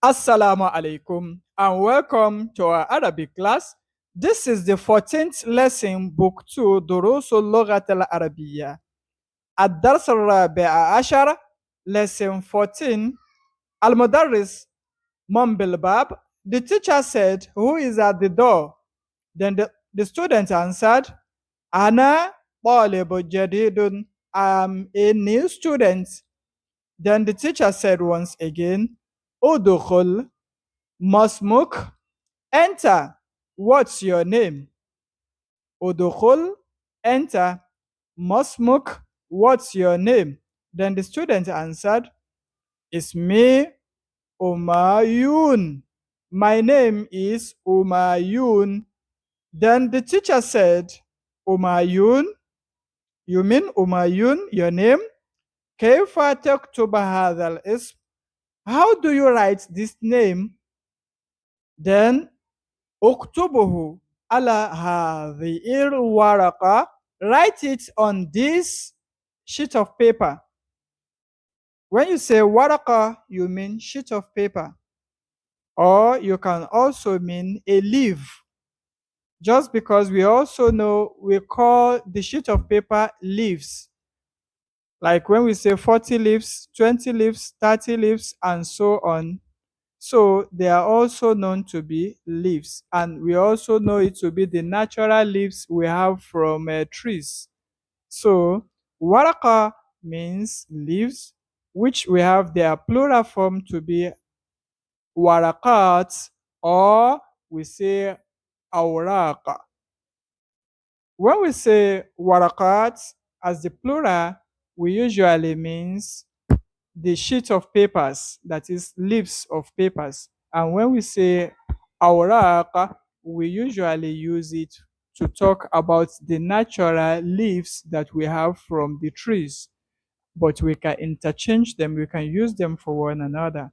Assalamu alaikum and welcome to our Arabic class. This is the 14th lesson, book 2, Durusul lughatil arabiyya. الدرس الرابع عشر, lesson 14. Al-Mudarris mumble bab. The teacher said, "Who is at the door?" Then the student answered, "Ana طالب جديد." I am a new student. Then the teacher said once again, "Udkhul masmuk." Enter. What's your name? Udukhul. Enter. Masmuk. What's your name? Then the student answered, Ismi Umayun. My name is Umayun. Then the teacher said, Umayun? You mean Umayun, your name? كيف تكتب هذا الاسم? How do you write this name? Then اكتبه على هذه الورقة. Write it on this sheet of paper. When you say waraka, you mean sheet of paper. Or you can also mean a leaf. Just because we also know we call the sheet of paper leaves. Like when we say 40 leaves, 20 leaves, 30 leaves, and so on. So they are also known to be leaves, and we also know it to be the natural leaves we have from trees. So waraka means leaves, which we have their plural form to be warakat, or we say awraqa. When we say warakat as the plural, we usually means the sheet of papers, that is leaves of papers. And when we say awraq, we usually use it to talk about the natural leaves that we have from the trees, but we can interchange them, we can use them for one another.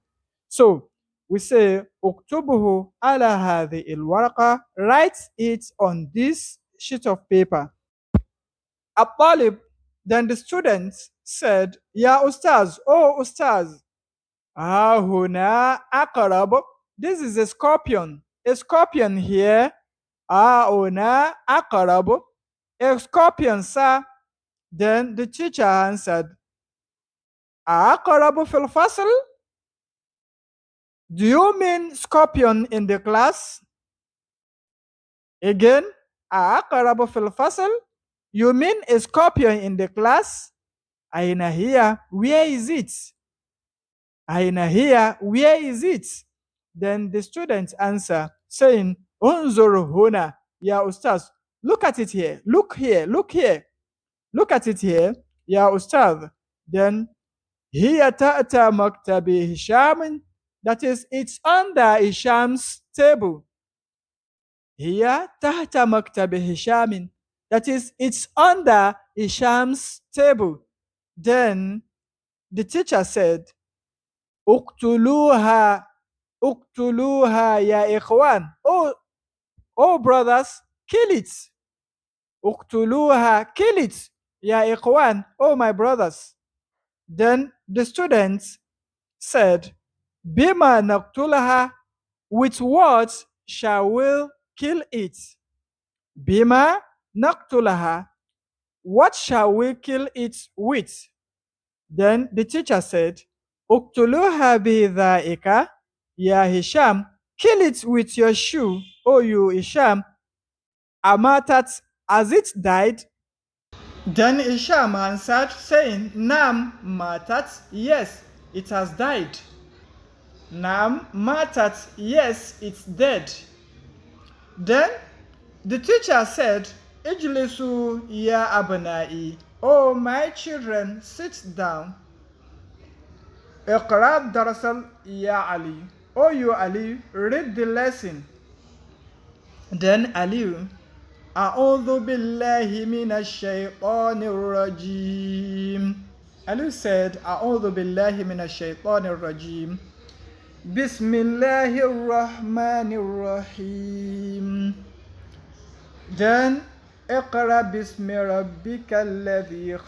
So we say uktubuhu ala hadhi al write it on this sheet of paper. At-talib, then the student said, Ya Ustaz, oh Ustaz, huna aqrab. This is a scorpion. A scorpion here. Huna aqrab. A scorpion, sir. Then the teacher answered, Aqrab fil fasl? Do you mean scorpion in the class? Again, Aqrab fil fasl? You mean a scorpion in the class? Aina here, where is it? Aina here, where is it? Then the students answer, saying, Unzur huna, ya ustaz. Look at it here. Look here. Look here. Look at it here, ya ustaz. Then, hiya ta'ta maktabi Hisham. That is, it's under Hisham's table. Hiya ta'ta maktabi Hisham. That is, it's under Hisham's table. Then the teacher said, Uktuluha, Uktuluha ya ikhwan. Oh brothers, kill it. Uktuluha, kill it. Ya ikhwan, oh my brothers. Then the students said, Bima naktulaha, with what shall we kill it? Bima naktulaha, what shall we kill it with? Then the teacher said, Uktuluha bidhaika, ya Hisham, kill it with your shoe, O you Hisham. Amatat, as it died? Then Hisham answered, saying, Nam matat, yes, it has died. Nam matat, yes, it's dead. Then the teacher said, Ijlisu ya abnai, oh my children, sit down. Iqra darasal ya Ali. Oh you Ali, read the lesson. Then Ali, A'udhu billahi minash shaytanir rajim. Ali said, A'udhu billahi minash shaytanir rajim. Bismillahir rahmanir rahim. Then اقرأ باسم ربك الذي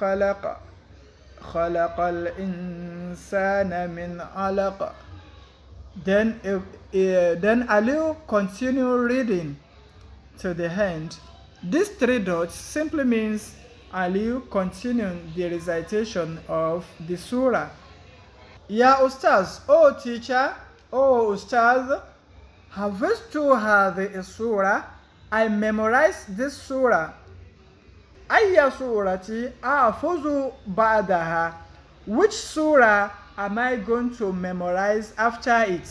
خلق الإنسان من علق Then Ali continued reading to the end. These three dots simply means Ali continued the recitation of the surah. Ya Ustaz, oh teacher, oh Ustaz, حفظت هذه السورة. I memorized this surah. أي سورة أحفظ بعدها? Which surah am I going to memorize after it?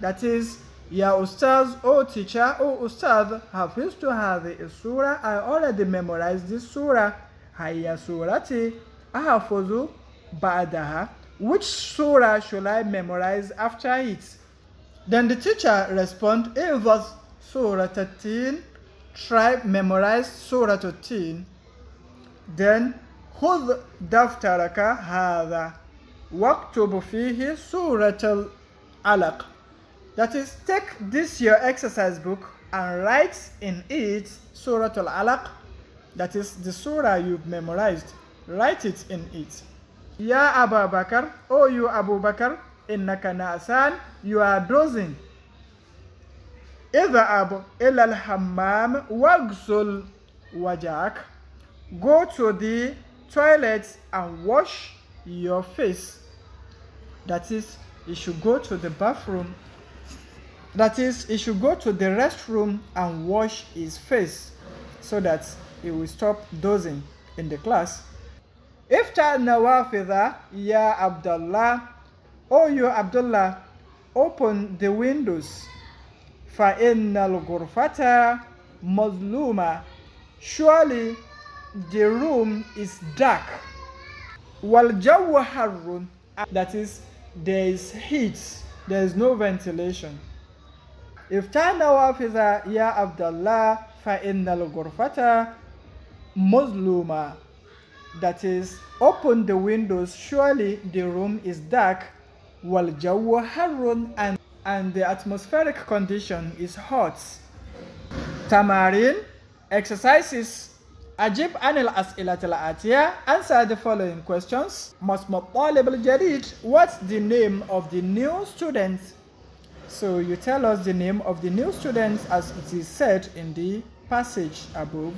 That is, Ya Ustaz, oh teacher, oh Ustaz, حفظت هذه السورة. I already memorized this surah. أي سورة أحفظ بعدها? Which surah should I memorize after it? Then the teacher respond, verse Surah 13, try memorize Surah 13. Then خذ دفترك هذا واكتب فيه سورة العلق. That is, take this your exercise book and write in it Surah al-Alaq. That is the surah you've memorized. Write it in it. Ya Abu Bakr, oh you Abu Bakr, innaka na'san, you are dozing. اذهب إلى الحمام واغسل وجهك. Go to the toilet and wash your face. That is, you should go to the bathroom. That is, he should go to the restroom and wash his face so that he will stop dozing in the class. Ifta nawafidha ya Abdullah, oh you Abdullah, open the windows. Fa innal ghurfata mazluma, surely the room is dark. Wal jawu harrun, that is, there is heat, there is no ventilation. Ifta nawafidha ya Abdullah fa innal ghurfata mazluma, that is, open the windows, surely the room is dark. Wal jawu harrun, and the atmospheric condition is hot. Tamarin, exercises. Ajib anil as'ilatil atiya, answer the following questions. Talib al-Jadid, what's the name of the new student? So you tell us the name of the new student as it is said in the passage above.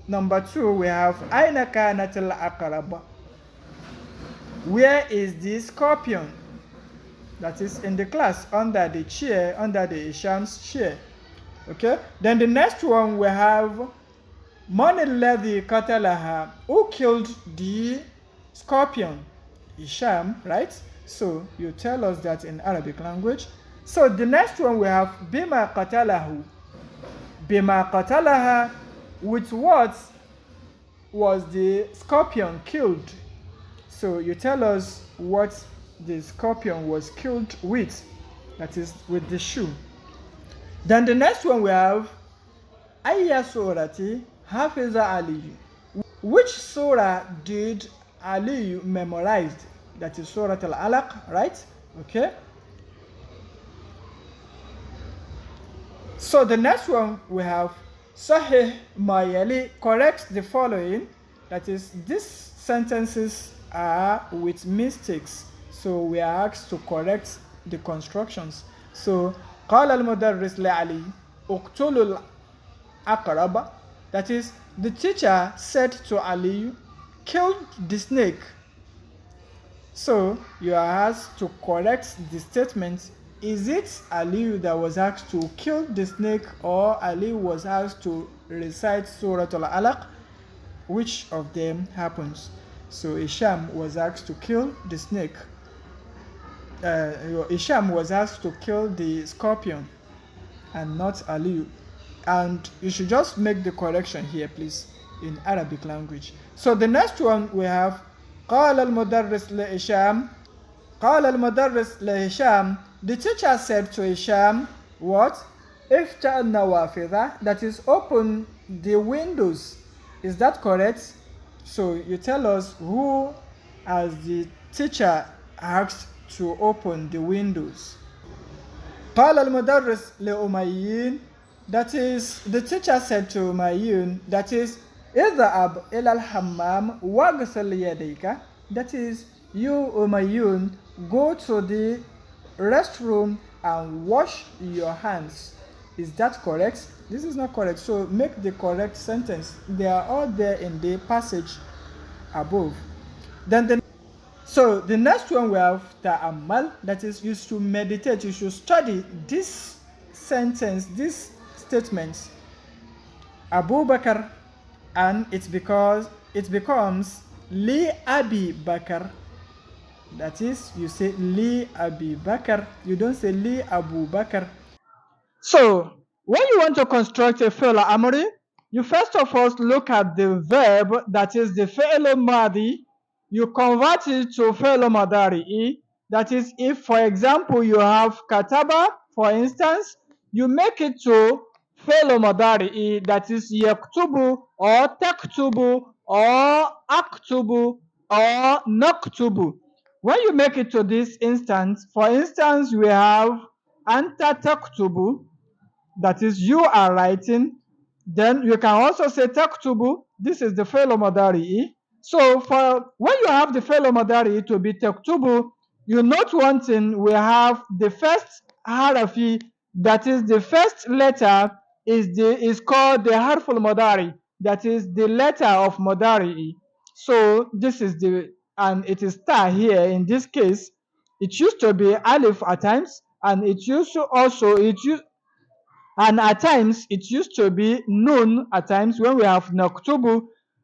Number 2, we have Aina kanatil aqrab. Where is the scorpion? That is in the class, under the chair, under the Isham's chair. Okay? Then the next one we have Man alladhi qatalaha, who killed the scorpion? Isham, right? So you tell us that in Arabic language. So the next one we have Bima qatalahu. Bima qatalaha, with what was the scorpion killed? So you tell us what the scorpion was killed with, that is with the shoe. Then the next one we have Ayya surati hafiza Ali. Which surah did Ali memorize? That is Surah al-Alaq, right? Okay. So the next one we have Sahih Mayali, corrects the following. That is, these sentences are with mistakes, so we are asked to correct the constructions. So قال المدرس لعلي اقتلوا العقرب, that is, the teacher said to Ali, kill the snake. So you are asked to correct the statement. Is it Ali that was asked to kill the snake, or Ali was asked to recite Surah al-Alaq? Which of them happens? So Isham was asked to kill the snake. Isham was asked to kill the scorpion and not Ali. And you should just make the correction here, please, in Arabic language. So the next one we have قال المدرس لهشام. قال المدرس لهشام, the teacher said to Hisham, what? افتح النوافذ, that is, open the windows. Is that correct? So you tell us who as the teacher asked to open the windows. قال المدرس لأميين, that is, the teacher said to Umayyun, that is, اذهب إلى الحمام واغسل يديك, that is, you Umayyun, go to the restroom and wash your hands. Is that correct? This is not correct. So make the correct sentence. They are all there in the passage above. So the next one we have ta'ammal, that is, you should meditate, you should study this sentence, this statement. Abu Bakr, and it's because it becomes Li Abi Bakr. That is, you say Li Abi Bakr, you don't say Li Abu Bakr. So, when you want to construct a fi'l amri, you first of all look at the verb, that is the fi'l madi. You convert it to fi'l madari'i. That is, if for example you have kataba, for instance, you make it to fi'l madari'i, that is yaktubu or taktubu or aktubu or naktubu. When you make it to this instance, for instance, we have anta taktubu, that is you are writing. Then you can also say taktubu, this is the fi'l madari'i. So for when you have the fi'l madari'i to be taktubu, you note one thing, we have the first harafi, that is the first letter is called the harful madari, that is the letter of madari'i. So this is the, and it is ta here in this case. It used to be alif at times, and it used to also and at times it used to be nun at times when we have naktubu,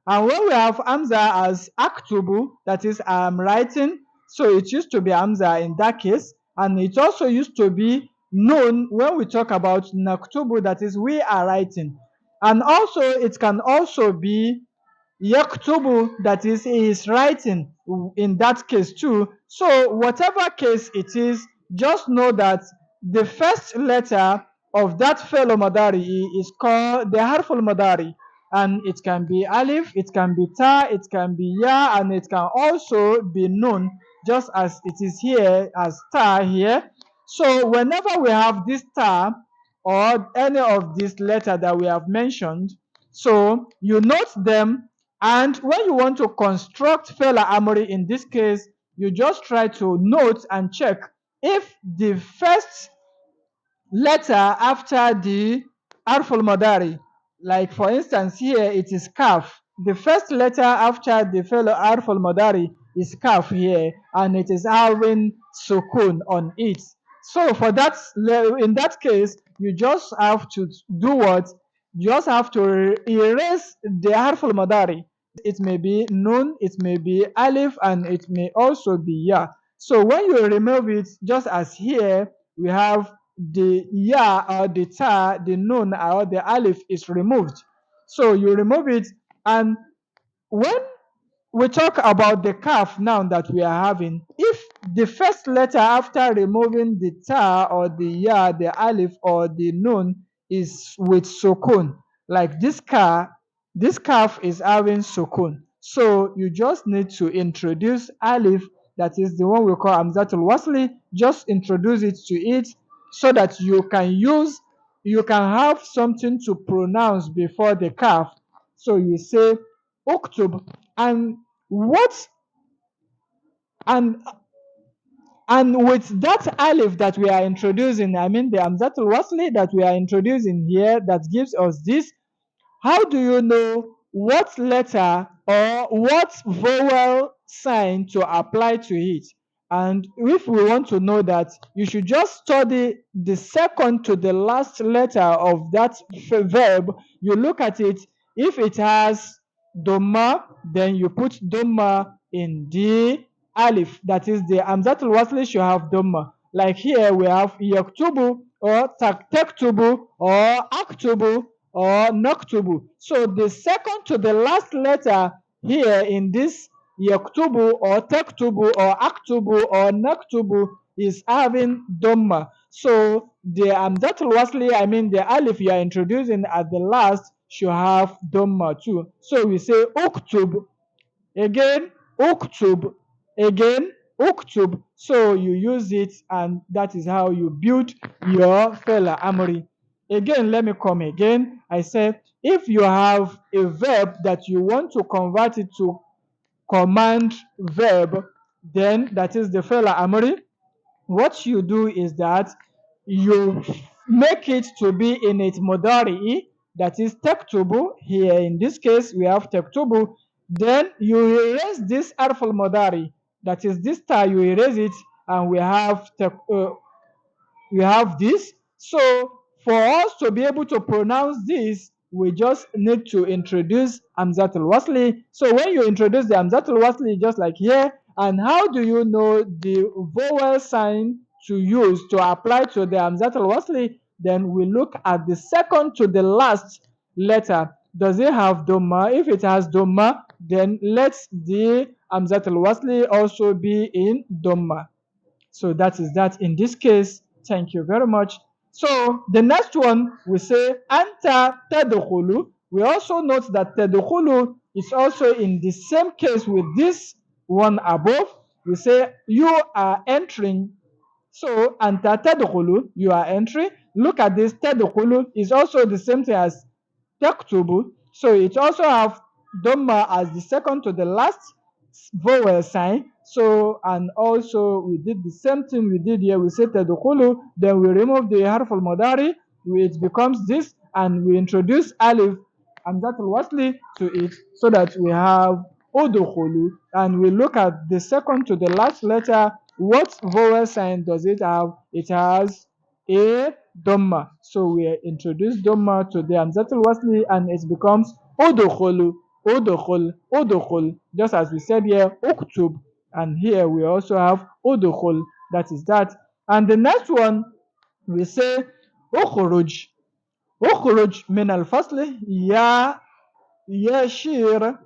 and when we have amza as aktubu, that is I am writing, so it used to be amza in that case. And it also used to be nun when we talk about naktubu, that is we are writing. And also it can also be yaktubu, that is he is writing in that case too. So whatever case it is, just know that the first letter of that fi'l madari is called the harful madari, and it can be alif, it can be ta, it can be ya, and it can also be nun, just as it is here as ta here. So whenever we have this ta or any of these letter that we have mentioned, so you note them, and when you want to construct Fela Amori in this case, you just try to note and check if the first letter after the Arful Madari, like for instance here it is kaf. The first letter after the fellow Arful Madari is kaf here, and it is having sukun on it. So for that, in that case, you just have to do what? You just have to erase the Harful Madari. It may be nun, it may be alif, and it may also be ya. So when you remove it, just as here, we have the ya or the ta, the nun or the alif is removed. So you remove it, and when we talk about the kaf now that we are having, if the first letter after removing the ta or the ya, the alif or the nun is with sukun, like this kaf is having sukun. So you just need to introduce alif, that is the one we call amzatul wasli, just introduce it to it so that you can have something to pronounce before the kaf. So you say uktub, and what and with that alif that we are introducing, I mean the amzatul wasli that we are introducing here, that gives us this, how do you know what letter or what vowel sign to apply to it? And if we want to know that, you should just study the second to the last letter of that verb. You look at it. If it has doma, then you put doma in the alif. That is, the amzatul wasli should have doma. Like here we have yaktubu or taktubu or aktubu or naktubu. So the second to the last letter here in this yaktubu or taktubu or aktubu or naktubu is having dhamma. So the amzatul wasli, I mean the alif you are introducing at the last, should have dhamma too. So we say uktub, again uktub, again uktub. So you use it, and that is how you build your fela amri. Again, let me come again. I said if you have a verb that you want to convert it to command verb, then that is the fela amri. what you do is that you make it to be in its modari, that is tektubu. Here in this case we have tektubu. Then you erase this arful modari, that is this ta, you erase it, and we have this. So for us to be able to pronounce this, we just need to introduce Hamzatul Wasli. So when you introduce the Hamzatul Wasli, just like here, and how do you know the vowel sign to use to apply to the Hamzatul Wasli? Then we look at the second to the last letter. Does it have Dhamma? If it has Dhamma, then let the Hamzatul Wasli also be in Dhamma. So that is that in this case. Thank you very much. So the next one we say anta tadkhulu. We also note that tadkhulu is also in the same case with this one above. We say you are entering. So anta tadkhulu, you are entering. Look at this, tadkhulu is also the same thing as taktubu. So it also have dhamma as the second to the last vowel sign. So, and also we did the same thing we did here. We said tadkhulu, then we remove the harf al madari, it becomes this, and we introduce alif and that wasli to it, so that we have udkhulu. And we look at the second to the last letter. What vowel sign does it have? It has a dhamma. So we introduce dhamma to the hamzatul wasli, and it becomes udkhulu, udkhul, udkhul. Just as we said here, uktub. And here we also have udkhul. That is that. And the next one we say ukhruj. Ukhruj min al-fasli ya yashir.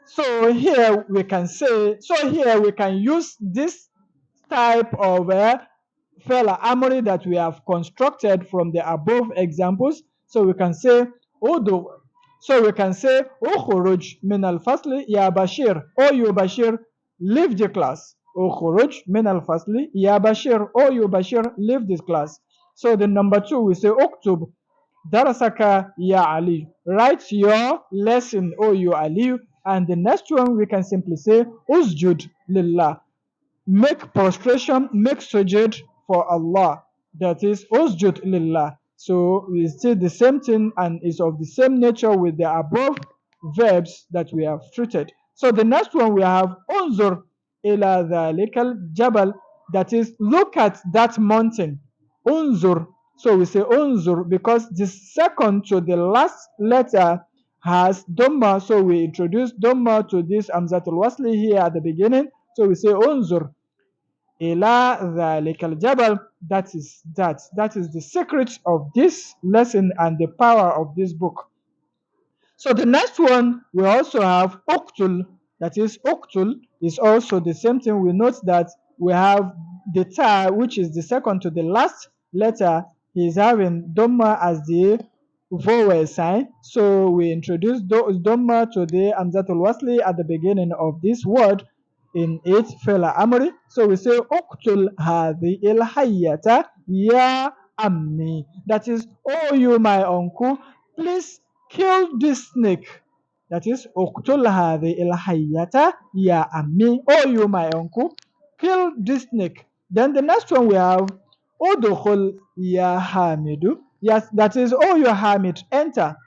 So here we can say, so here we can use this type of fela amri that we have constructed from the above examples. So we can say udu. So we can say ukhruj min al-fasli ya bashir. O you bashir, leave the class. Ukhruj min al-fasli ya bashir. O you bashir, leave this class. So the number two we say uktub darasaka ya Ali. Write your lesson, O you Ali. And the next one we can simply say usjud lillah. Make prostration, make sujud for Allah. That is usjud lillah. So we say the same thing and is of the same nature with the above verbs that we have treated. So the next one we have unzur ila dhalikal jabal. That is look at that mountain. Unzur. So we say unzur because the second to the last letter has dhamma. So we introduce dhamma to this amzatul wasli here at the beginning. So we say unzur ila dhalikal jabal. That is that. That is the secret of this lesson and the power of this book. So the next one we also have uktul. That is uktul is also the same thing. We note that we have the ta, which is the second to the last letter. He is having dhamma as the vowel sign. So we introduce dhamma to the amzatul wasli at the beginning of this word in it fela amri. So we say uktul hadhi il hayyata ya ammi. That is, oh you my uncle, please kill this snake. That is, uktul hadhi il hayyata ya ammi. Oh you my uncle, kill this snake. Then the next one we have udkhul ya hamidu. Yes, that is, oh you hamid, enter.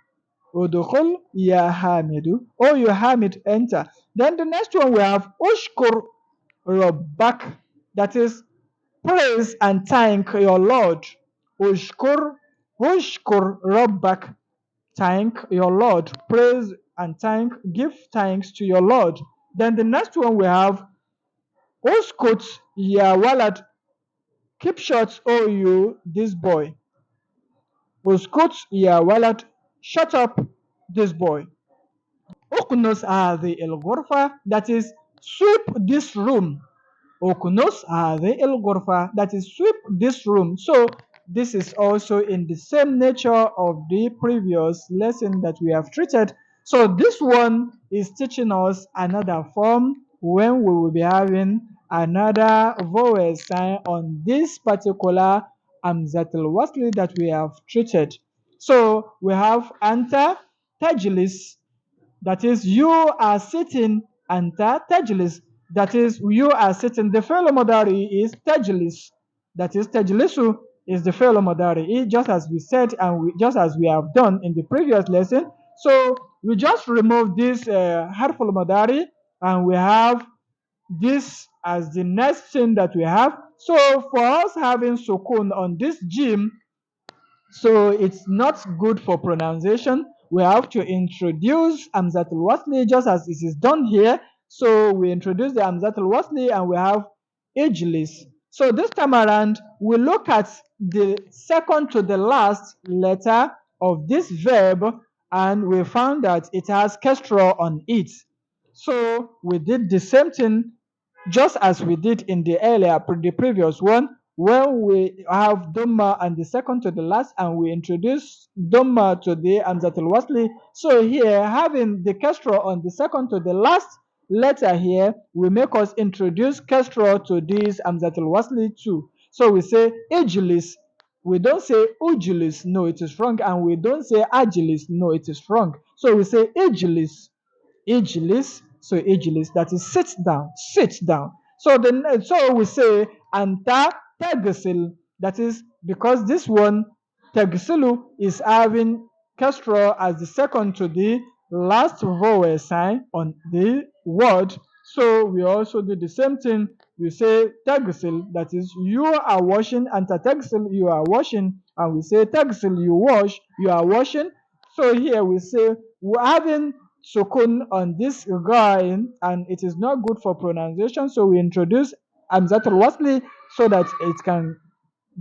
Udkhul ya hamidu. Oh you hamid, enter. Then the next one we have ushkur rabbak. That is, praise and thank your Lord. Ushkur, ushkur rabbak. Thank your Lord. Praise and thank, give thanks to your Lord. Then the next one we have uskut ya walad. Keep short, oh you, this boy. Uskut ya walad. Shut up, this boy. Uknus hadhi el ghurfa. That is, sweep this room. Uknus hadhi el ghurfa. That is, sweep this room. So this is also in the same nature of the previous lesson that we have treated. So this one is teaching us another form when we will be having another vowel sign on this particular amzatul wasli that we have treated. So we have anta tajlis. That is, you are sitting, anta tajlis. That is, you are sitting. The fi'l mudari is tajlis. That is, tajlisu is the fi'l mudari, just as we said and just as we have done in the previous lesson. So we just remove this harful mudari, and we have this as the next thing that we have. So for us having sukun on this jim, so it's not good for pronunciation. We have to introduce Hamzatul Wasli just as it is done here. So we introduce the Hamzatul Wasli and we have Ijlis. So this time around, we look at the second to the last letter of this verb, and we found that it has Kestra on it. So we did the same thing just as we did in the previous one, when we have Dhamma and the second to the last, and we introduce Dhamma to the Hamzatul Wasli. So here, having the Kestra on the second to the last letter here, will make us introduce Kestra to this Hamzatul Wasli too. So we say Ijlis. We don't say Ujulis, no, it is wrong. And we don't say Agilis, no, it is wrong. So we say Ijlis. Ijlis, so ijlis, that is sit down, sit down. So we say anta tagsil, that is because this one tagsilu is having kasra as the second to the last vowel sign on the word. So we also do the same thing. We say tagsil, that is you are washing, anta tagsil, you are washing, and we say tagsil, you wash, you are washing. So here we say we're having sukun on this guy, and it is not good for pronunciation, so we introduce Hamzatul Wasli so that it can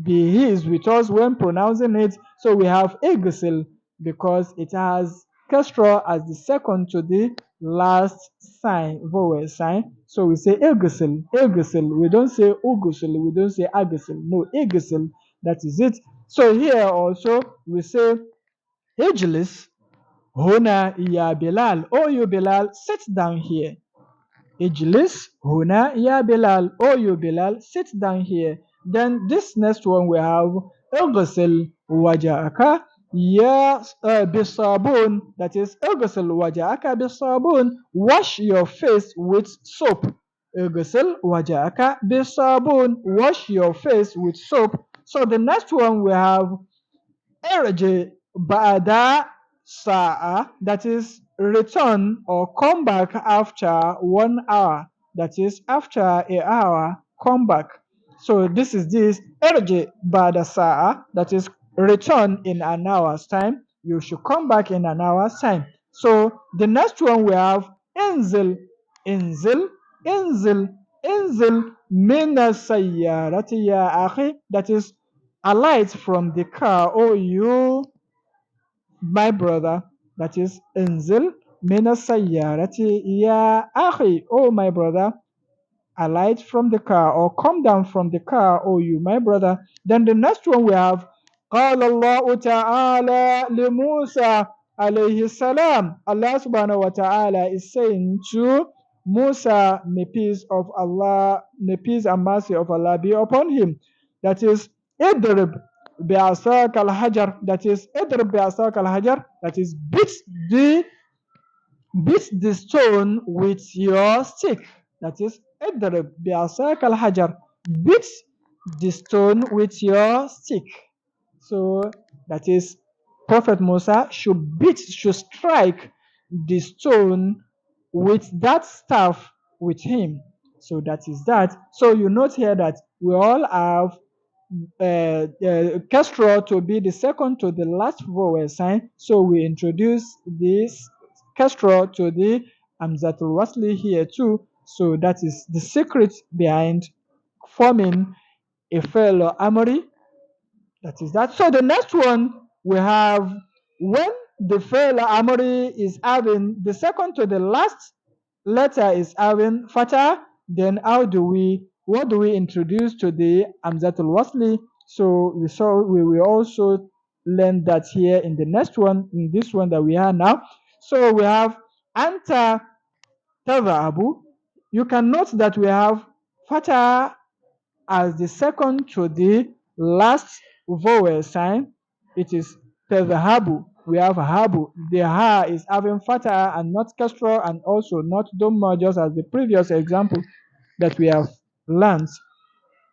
be his with us when pronouncing it. So we have Igsil because it has Kestra as the second to the last sign, vowel sign. So we say Igsil, Igsil. We don't say Ugusil, we don't say Agisil. No, Igsil, that is it. So here also we say Ijlis. Huna ya Bilal. Oh, you Bilal, sit down here. Ijlis. Huna ya Bilal. Oh, you Bilal, sit down here. Then this next one we have Igsil waja'aka ya bisabun. That is Igsil waja'aka bisabun. Wash your face with soap. Igsil waja'aka bisabun. Wash your face with soap. So the next one we have Erje Ba'da Sa'a, that is return or come back after 1 hour, that is after an hour, come back. So this is this Erje Ba'da Sa'a, that is return in an hour's time. You should come back in an hour's time. So the next one we have Inzil, Inzil, Inzil, Inzil, Mina Sayyarati ya akhi, that is alight from the car, oh you, my brother. That is Inzil mina sayyarati ya akhi, oh my brother. Alight from the car or come down from the car, oh you, my brother. Then the next one we have قال الله تعالى لموسى عليه السلام. Allah subhanahu wa ta'ala is saying to Musa, may peace of Allah, may peace and mercy of Allah be upon him. That is idrib bi'asaka al-hajar. That is idrib bi'asaka al-hajar. That is beat the stone with your stick. That is idrib bi'asaka al-hajar. Beat the stone with your stick. So that is Prophet Musa should strike the stone with that staff with him. So that is that. So you note here that we all have Castro to be the second to the last vowel sign. So we introduce this Castro to the Hamzatul Wasli here too. So that is the secret behind forming a fellow Amori. That is that. So the next one we have when the fellow Amori is having the second to the last letter is having fatah, then what do we introduce to the Hamzatul Wasli? So we will also learn that here in the next one, in this one that we are now. So we have anta tadhabu. You can note that we have fatah as the second to the last vowel sign. It is tadhabu. We have habu. The ha is having fatah and not kasra, and also not dhamma, just as the previous example. that we have learned.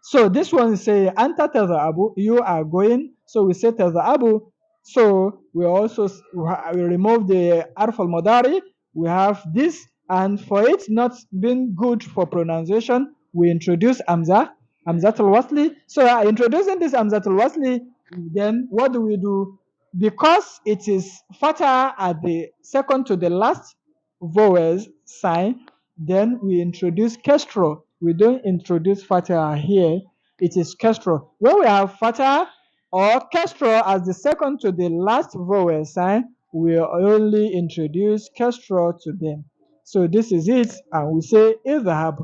So this one is say anta tadhabu, you are going. So we say tadhabu. So we also we remove the arf al madari. We have this, and for it not being good for pronunciation, we introduce amzat al wasli. So introducing this amzat al wasli, then what do we do? Because it is fatha at the second to the last vowels sign, then we introduce kestro. We don't introduce fatha here. It is kestro. When we have fatha or kestro as the second to the last vowel sign, we only introduce kestro to them. So this is it, and we say idhab,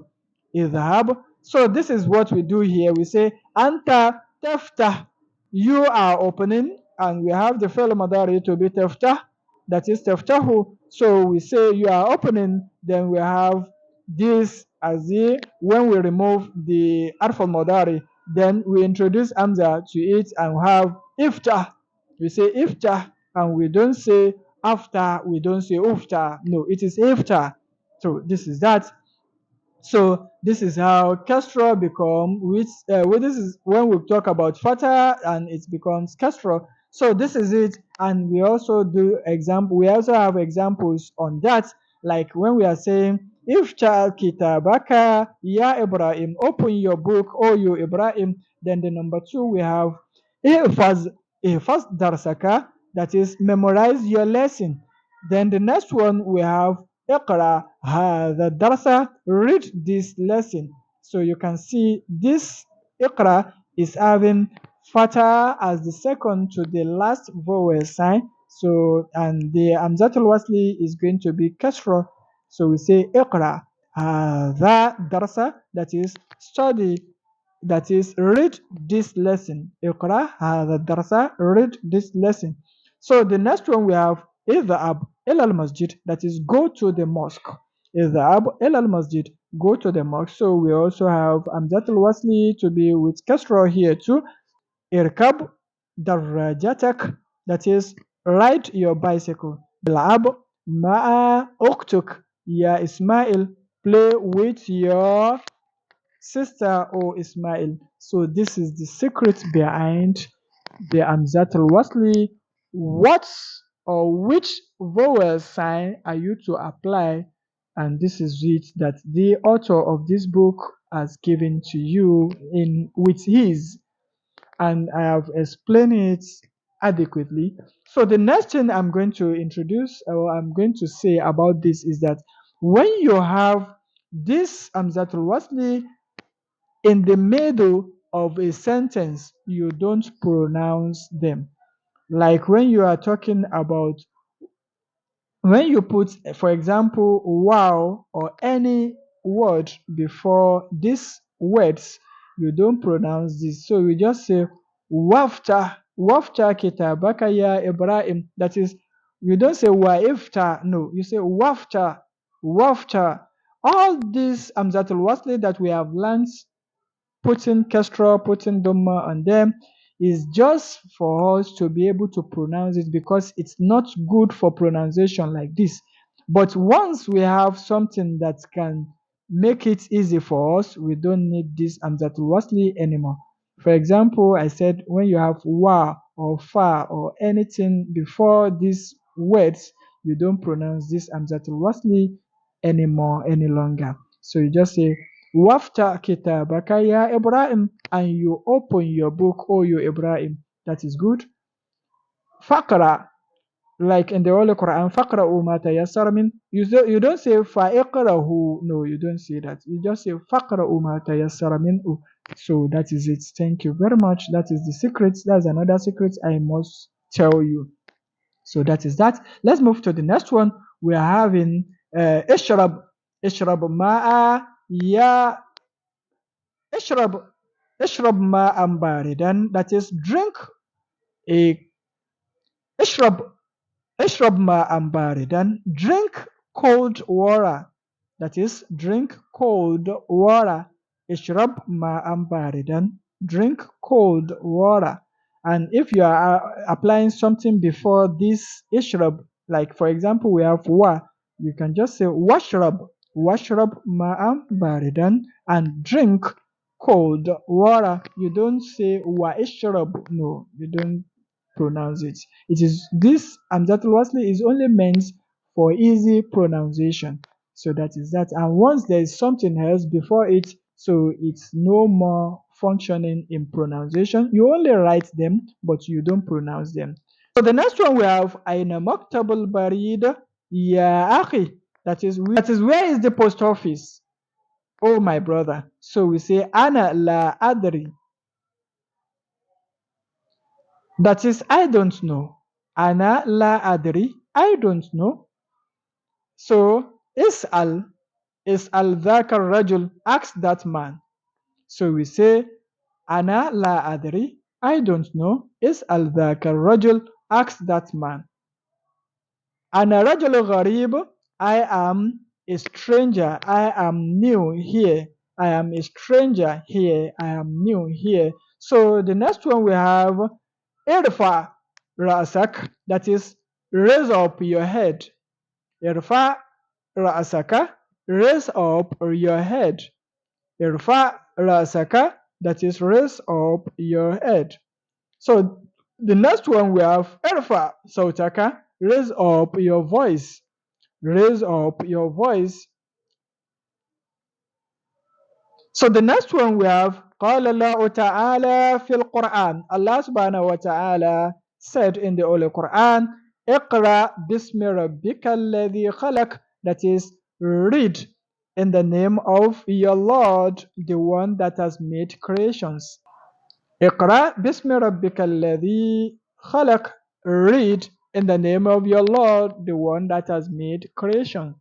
idhab. So this is what we do here. We say anta teftah, you are opening, and we have the fi'l madari to be teftah, that is teftahu. So we say you are opening, then we have this as the when we remove the arf al madari, then we introduce amza to it and we have iftah. We say iftah, and we don't say after, we don't say ufta. No, it is iftah. So this is that. So this is how Castro become, which well, this is when we talk about fatah and it becomes Castro. So this is it, and we also do example. We also have examples on that, like when we are saying, "If child kitabaka ya Ibrahim, open your book, oh you Ibrahim." Then the number two we have ifaz ifaz darsaka, that is memorize your lesson. Then the next one we have اقرأ هذا الدرس, read this lesson. So you can see this اقرأ is having fatha as the second to the last vowel sign. So and the amzatul wasli is going to be kasra. So we say اقرأ هذا الدرس, that is study, that is read this lesson. اقرأ هذا الدرس, read this lesson. So the next one we have اذهب إلى المسجد, that is go to the mosque. اذهب إلى المسجد, go to the mosque. So we also have Amzat al-Wasli to be with Kasra here too. اركب دراجتك, that is ride your bicycle. العب مع أختك يا إسماعيل, play with your sister or Ismail. So this is the secret behind the Amzat al-Wasli. What or which vowel sign are you to apply? And this is it that the author of this book has given to you in with his, and I have explained it adequately. So the next thing I'm going to introduce or I'm going to say about this is that when you have this Amzatul Wasli in the middle of a sentence, you don't pronounce them. Like when you are talking about, when you put, for example, wow or any word before these words, you don't pronounce this. So you just say wafta, wafta kitabaka ya Ibrahim. That is, you don't say waifta, no, you say wafta, wafta. All these amzatul wasli that we have learned, putting Kestra, putting Dhamma on them is just for us to be able to pronounce it, because it's not good for pronunciation like this. But once we have something that can make it easy for us, we don't need this Amzatul Wasli anymore. For example, I said when you have wa or fa or anything before these words, you don't pronounce this Amzatul Wasli anymore any longer. So you just say Wafta kitabaka ya Ibrahim, and you open your book, O you Ibrahim. That is good. Faqra, like in the Holy Quran, Faqra'u ma tayassara min. You don't say fa'iqrahu. No, you don't say that. You just say Faqra'u ma tayassara min. So that is it. Thank you very much. That is the secret. That's another secret I must tell you. So that is that. Let's move to the next one. We are having Ishrab. Ishrab ma'a ya اشرب اشرب ماء باردا, that is drink a اشرب اشرب ماء باردا, drink cold water, that is drink cold water. اشرب ماء باردا, drink cold water. And if you are applying something before this ishrab, like for example we have wa, you can just say washrab, washrab ma'am baridan, and drink cold water. You don't say wa ishrab. No, you don't pronounce it. It is this Hamzatul Wasli is only meant for easy pronunciation. So that is that. And once there is something else before it, so it's no more functioning in pronunciation. You only write them, but you don't pronounce them. So the next one we have Aina Maktabul Barid Ya Akhi. That is where is the post office? Oh my brother. So we say Ana la adri. That is I don't know. Ana la adri. I don't know. So is'al dhaka rajul. Ask that man. So we say Ana la adri. I don't know. Is'al dhaka rajul. Ask that man. Ana rajul gharib. I am a stranger. I am new here. I am a stranger here. I am new here. So the next one we have irfa ra'sak. That is raise up your head. Irfa ra'saka. Raise up your head. Irfa ra'saka. That is raise up your head. So the next one we have irfa sautaka. Raise up your voice. Raise up your voice. So the next one we have قال الله تعالى في القرآن. Allah subhanahu wa ta'ala said in the Holy Quran, اقرأ باسم ربك الذي خلق. That is, read in the name of your Lord, the one that has made creations. اقرأ باسم ربك الذي خلق. Read in the name of your Lord, the one that has made creation.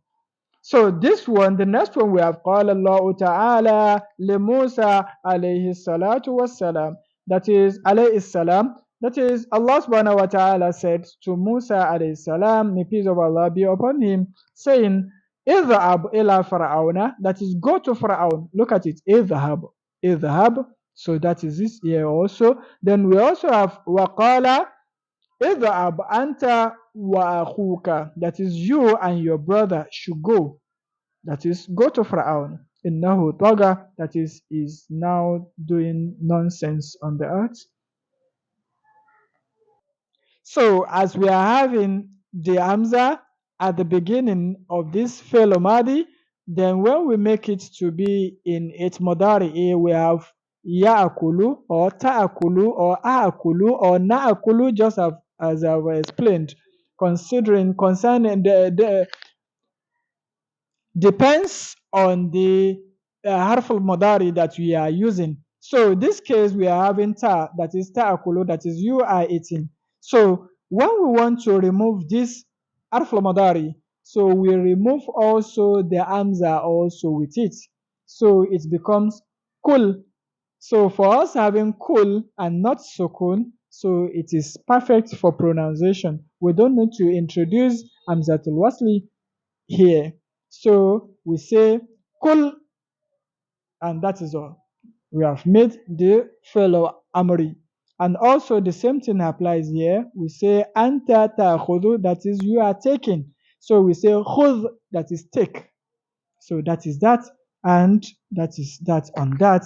So this one, the next one we have قال الله تعالى لموسى عليه الصلاة والسلام. That is عليه السلام. That is Allah subhanahu wa ta'ala said to Musa alayhi salam, may peace of Allah be upon him, saying, اذهب إلى فرعون. That is, go to Pharaoh. Look at it. اذهب. اذهب. So that is this here also. Then we also have وقال اذهب أنت وأخوك. That is, you and your brother should go. That is, go to Pharaoh. إنه طغى. That is now doing nonsense on the earth. So as we are having the Hamza at the beginning of this fi'l madi, then when we make it to be in its modari, we have ya'akulu or ta'akulu or a'akulu or na'akulu, just as I've explained, concerning the depends on the harf al-modari that we are using. So in this case, we are having ta, that is ta'akulu, that is you are eating. So when we want to remove this harf al-modari, so we remove also the hamza also with it. So it becomes kul. So for us having kul and not sukun, so it is perfect for pronunciation. We don't need to introduce hamzatul wasli here. So we say kul, and that is all. We have made the fellow amri. And also the same thing applies here. We say anta ta'khudhu, that is, you are taking. So we say khudh, that is take. So that is that, and that is that on that.